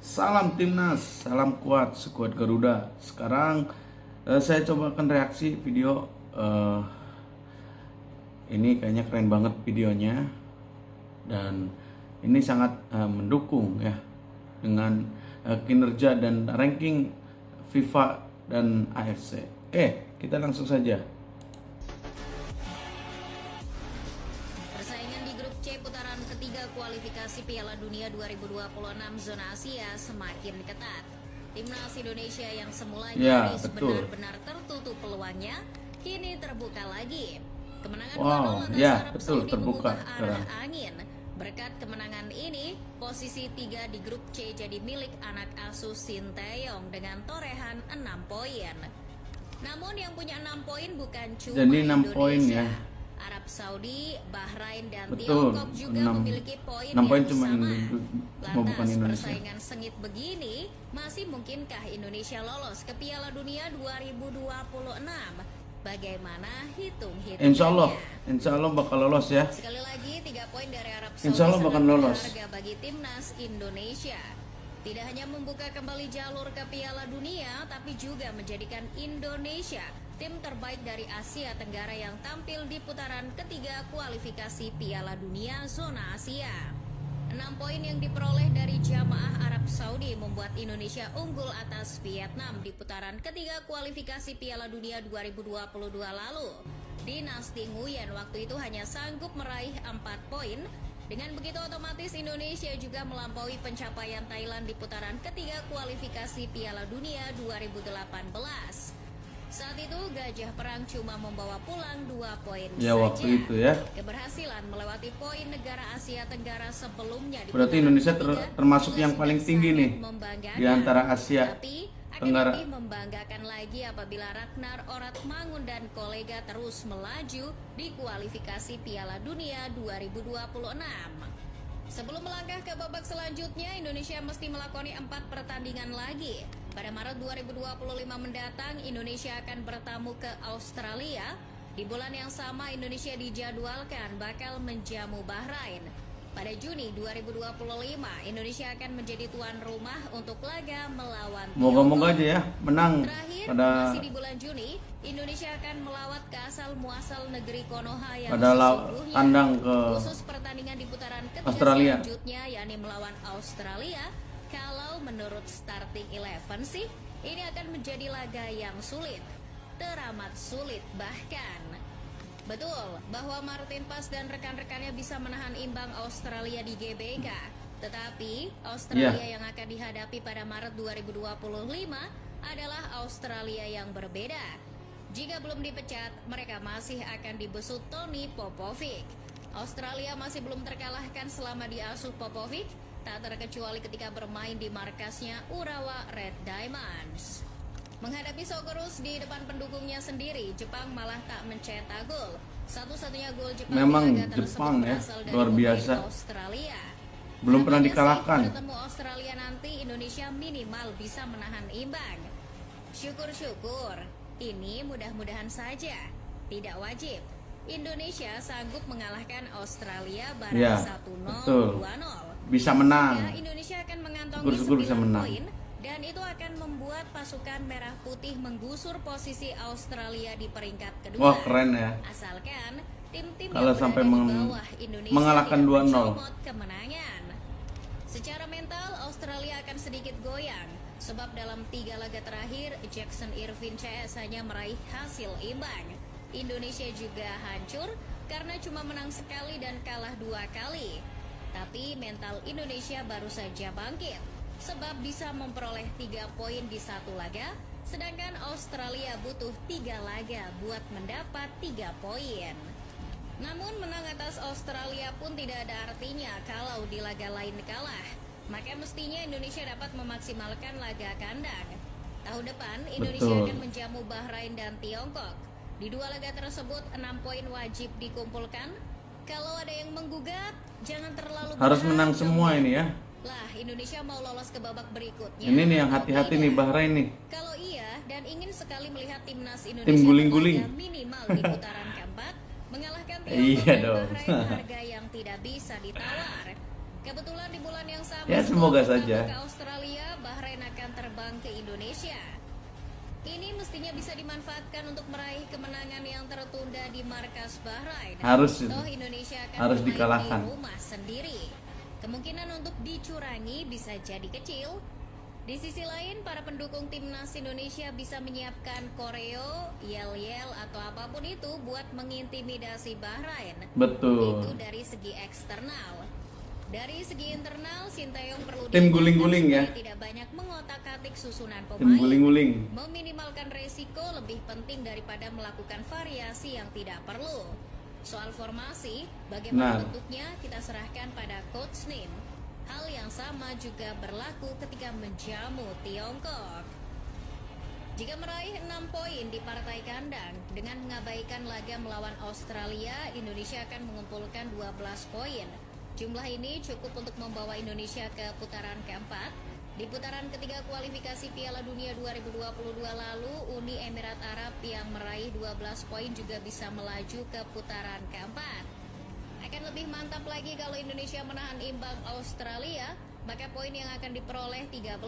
Salam timnas, salam kuat, skuad Garuda. Sekarang saya coba akan reaksi video ini kayaknya keren banget videonya dan ini sangat mendukung ya dengan kinerja dan ranking FIFA dan AFC. Oke, kita langsung saja. Persaingan di grup C putaran ketiga kualifikasi Piala Dunia 2026 zona Asia semakin ketat. Timnas Indonesia yang semula nyaris benar-benar tertutup peluangnya, kini terbuka lagi. Kemenangan 2-0 atas Arab Saudi mengubah arah angin. Berkat kemenangan ini, posisi 3 di grup C jadi milik anak asuh Sinteyong dengan torehan 6 poin. Namun yang punya 6 poin bukan cuma Jadi 6 Indonesia. Poin ya. Arab Saudi, Bahrain dan Betul, Tiongkok juga 6 memiliki poin 6 poin yang cuma sama. bukan Lantas Indonesia. persaingan sengit begini, masih mungkinkah Indonesia lolos ke Piala Dunia 2026? Bagaimana hitung-hitungannya? Insya Allah bakal lolos ya. Sekali lagi 3 poin dari Arab Saudi Insya Allah bakal lolos. berharga bagi timnas Indonesia. Tidak hanya membuka kembali jalur ke Piala Dunia, tapi juga menjadikan Indonesia tim terbaik dari Asia Tenggara yang tampil di putaran ketiga kualifikasi Piala Dunia zona Asia. 6 poin yang diperoleh dari jamaah Arab Saudi membuat Indonesia unggul atas Vietnam di putaran ketiga kualifikasi Piala Dunia 2022 lalu. Dinasti Nguyen waktu itu hanya sanggup meraih 4 poin. Dengan begitu otomatis Indonesia juga melampaui pencapaian Thailand di putaran ketiga kualifikasi Piala Dunia 2018. Saat itu Gajah Perang cuma membawa pulang 2 poin Ya saja. waktu itu ya. Keberhasilan melewati poin negara Asia Tenggara sebelumnya di Berarti putaran Indonesia ketiga termasuk juga yang sudah paling tinggi nih sangat membanggakan. di antara Asia Tapi akan Tenggara. lebih membanggakan lagi apabila Ragnar Oratmangun dan kolega terus melaju di kualifikasi Piala Dunia 2026. Sebelum melangkah ke babak selanjutnya, Indonesia mesti melakoni 4 pertandingan lagi. Pada Maret 2025 mendatang, Indonesia akan bertamu ke Australia. Di bulan yang sama, Indonesia dijadwalkan bakal menjamu Bahrain. Pada Juni 2025, Indonesia akan menjadi tuan rumah untuk laga melawan Moga-moga Tiongkok. aja ya menang Terakhir, pada masih di bulan Juni, Indonesia akan melawat ke asal muasal negeri Konoha yang pada sesungguhnya tandang ke khusus pertandingan di putaran ketiga Australia. selanjutnya, yakni melawan Australia. Kalau menurut starting 11 sih, ini akan menjadi laga yang sulit, teramat sulit bahkan. Betul bahwa Martin Paes dan rekan-rekannya bisa menahan imbang Australia di GBK. Tetapi Australia yang akan dihadapi pada Maret 2025 adalah Australia yang berbeda. Jika belum dipecat, mereka masih akan dibesut Tony Popovic. Australia masih belum terkalahkan selama diasuh Popovic, tak terkecuali ketika bermain di markasnya Urawa Red Diamonds. Menghadapi Socceroos di depan pendukungnya sendiri, Jepang malah tak mencetak gol. Satu-satunya gol Jepang Memang di laga tersebut Jepang ya, berasal dari luar pemain biasa. Australia. Belum pernah Harapannya dikalahkan. sih, bertemu Australia nanti Indonesia minimal bisa menahan imbang. Syukur-syukur, ini mudah-mudahan saja. Tidak wajib. Indonesia sanggup mengalahkan Australia barang Ya, 1-0, betul. 2-0. Bisa Ya, menang. Indonesia akan mengantongi Syukur-syukur bisa 9 menang. poin dan itu akan membuat pasukan merah putih menggusur posisi Australia di peringkat kedua. Wah keren ya. Asalkan tim-tim Kalau yang sampai berada di bawah Indonesia mengalahkan tidak 2-0. mencomot kemenangan. Secara mental Australia akan sedikit goyang sebab dalam 3 laga terakhir Jackson Irvine CS hanya meraih hasil imbang. Indonesia juga hancur karena cuma menang sekali dan kalah 2 kali. Tapi mental Indonesia baru saja bangkit sebab bisa memperoleh 3 poin di 1 laga, sedangkan Australia butuh 3 laga buat mendapat 3 poin. Namun menang atas Australia pun tidak ada artinya kalau di laga lain kalah. Maka mestinya Indonesia dapat memaksimalkan laga kandang. Tahun depan Indonesia Betul. akan menjamu Bahrain dan Tiongkok. Di 2 laga tersebut 6 poin wajib dikumpulkan. Kalau ada yang menggugat, jangan terlalu Harus berharap menang dong semua ya. ini ya. Lah, Indonesia mau lolos ke babak berikutnya. Ini nih yang atau hati-hati tidak? nih Bahrain nih. Kalau iya dan ingin sekali melihat timnas Indonesia Tim guling-guling. berlaga minimal di putaran keempat, mengalahkan Tiongkok Iya dan dong. Bahrain harga yang tidak bisa ditawar. Kebetulan di bulan yang sama Ya, semoga skor saja. ke Australia Ini mestinya bisa dimanfaatkan untuk meraih kemenangan yang tertunda di markas Bahrain. Harus Toh Indonesia akan harus bermain dikalahkan. di rumah sendiri. Kemungkinan untuk dicurangi bisa jadi kecil. Di sisi lain, para pendukung timnas Indonesia bisa menyiapkan koreo, yel-yel atau apapun itu buat mengintimidasi Bahrain. Betul. Itu dari segi eksternal. Dari segi internal, Sinteyong perlu Tim diingatkan guling-guling ya. supaya tidak banyak mengotak-atik susunan Tim pemain. guling-guling. Meminimalkan resiko lebih penting daripada melakukan variasi yang tidak perlu. Soal formasi, bagaimana Benar. bentuknya kita serahkan pada Coach Nim. Hal yang sama juga berlaku ketika menjamu Tiongkok. Jika meraih 6 poin di partai kandang dengan mengabaikan laga melawan Australia, Indonesia akan mengumpulkan 12 poin. Jumlah ini cukup untuk membawa Indonesia ke putaran keempat. Di putaran ketiga kualifikasi Piala Dunia 2022 lalu, Uni Emirat Arab yang meraih 12 poin juga bisa melaju ke putaran keempat. Akan lebih mantap lagi kalau Indonesia menahan imbang Australia, maka poin yang akan diperoleh 13.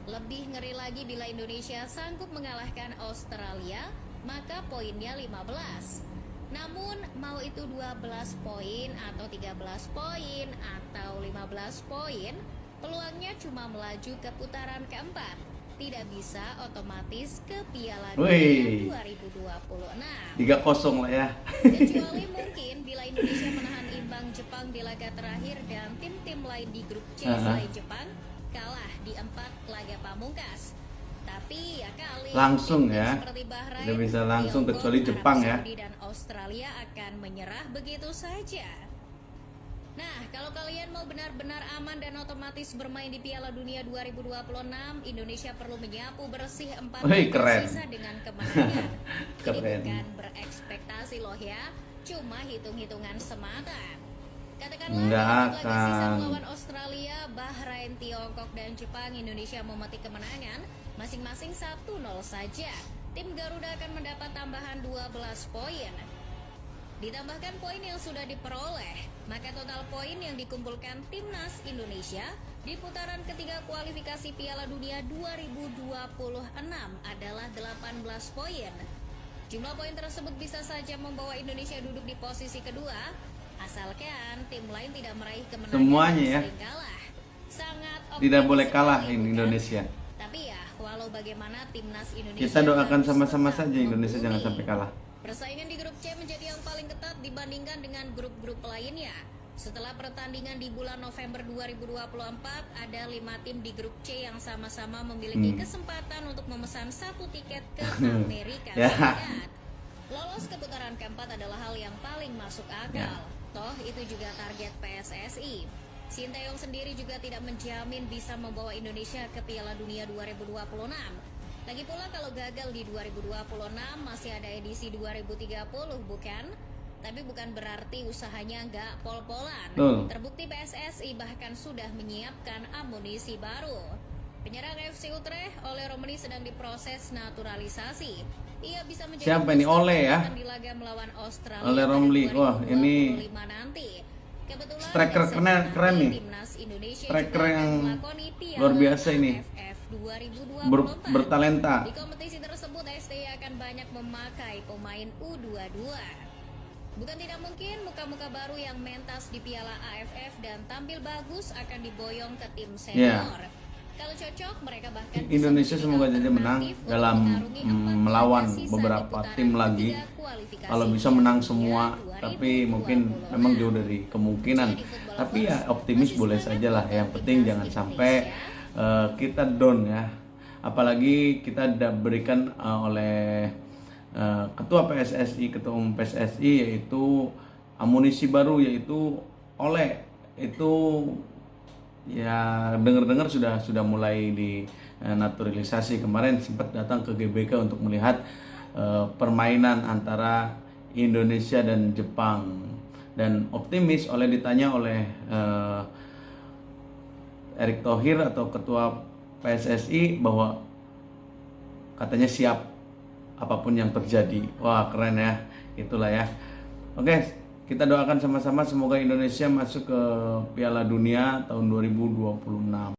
Lebih ngeri lagi bila Indonesia sanggup mengalahkan Australia, maka poinnya 15. Namun mau itu 12 poin atau 13 poin atau 15 poin, peluangnya cuma melaju ke putaran keempat. Tidak bisa otomatis ke Piala Dunia 2026. 3-0 lah ya. Kecuali mungkin bila Indonesia menahan imbang Jepang di laga terakhir dan tim-tim lain di grup C selain Jepang kalah di 4 laga pamungkas. Tapi ya kali Langsung ya. seperti Bahrain, Udah bisa langsung Tiongkok, kecuali Jepang Arab ya. Saudi dan Australia akan menyerah begitu saja. Nah, kalau kalian mau benar-benar aman dan otomatis bermain di Piala Dunia 2026, Indonesia perlu menyapu bersih 4 Wih, laga keren. sisa dengan kemenangan. Ini Keren. bukan berekspektasi loh ya, cuma hitung-hitungan semata. Katakanlah Nggak dalam laga sisa akan. melawan Australia, Bahrain, Tiongkok, dan Jepang, Indonesia memetik kemenangan masing-masing 1-0 saja. Tim Garuda akan mendapat tambahan 12 poin. Ditambahkan poin yang sudah diperoleh, maka total poin yang dikumpulkan timnas Indonesia di putaran ketiga kualifikasi Piala Dunia 2026 adalah 18 poin. Jumlah poin tersebut bisa saja membawa Indonesia duduk di posisi kedua, asalkan tim lain tidak meraih kemenangan Semuanya dan ya. sering kalah. Sangat Tidak optimis boleh kalah sekali, ini bukan? Indonesia. Tapi ya, walau bagaimana timnas Indonesia Kita doakan harus sama-sama tetap saja Indonesia jangan mumpuni. sampai kalah. Persaingan di grup C menjadi yang paling ketat dibandingkan dengan grup-grup lainnya. Setelah pertandingan di bulan November 2024, ada 5 tim di grup C yang sama-sama memiliki kesempatan untuk memesan 1 tiket ke Amerika Ya. Serikat. Lolos ke putaran keempat adalah hal yang paling masuk akal. Ya. Toh itu juga target PSSI. Sinteyong sendiri juga tidak menjamin bisa membawa Indonesia ke Piala Dunia 2026. Lagi pula kalau gagal di 2026 masih ada edisi 2030, bukan? Tapi bukan berarti usahanya nggak pol-polan. Terbukti PSSI bahkan sudah menyiapkan amunisi baru. Penyerang FC Utrecht oleh Romani sedang diproses naturalisasi. Ia bisa menjadi Siapa ini? Ole ya? di laga melawan Australia Ole pada Romli. Wah, ini 2025 nanti. Kebetulan striker keren nih. timnas Indonesia Striker juga yang akan melakoni Piala luar biasa ini. AFF 2024. Bertalenta. Di kompetisi tersebut STY akan banyak memakai pemain U22. Bukan tidak mungkin muka-muka baru yang mentas di Piala AFF dan tampil bagus akan diboyong ke tim senior. Kalau cocok, mereka bahkan bisa Indonesia menjadi semoga saja menang alternatif untuk dalam mengarungi 4 melawan laga sisa di beberapa putaran tim lagi. ketiga kualifikasi Kalau bisa Piala menang Dunia semua, tapi mungkin 2026. memang jauh dari kemungkinan. Tapi ya optimis boleh saja lah. Yang penting jangan sampai kita down ya. Apalagi kita diberikan oleh ketua PSSI, ketua umum PSSI, yaitu amunisi baru, yaitu oleh itu ya dengar-dengar sudah mulai di naturalisasi. Kemarin sempat datang ke GBK untuk melihat permainan antara Indonesia dan Jepang, dan optimis oleh ditanya oleh Erick Thohir atau ketua PSSI bahwa katanya siap apapun yang terjadi. Wah, keren ya. Itulah ya. Oke, kita doakan sama-sama semoga Indonesia masuk ke Piala Dunia tahun 2026.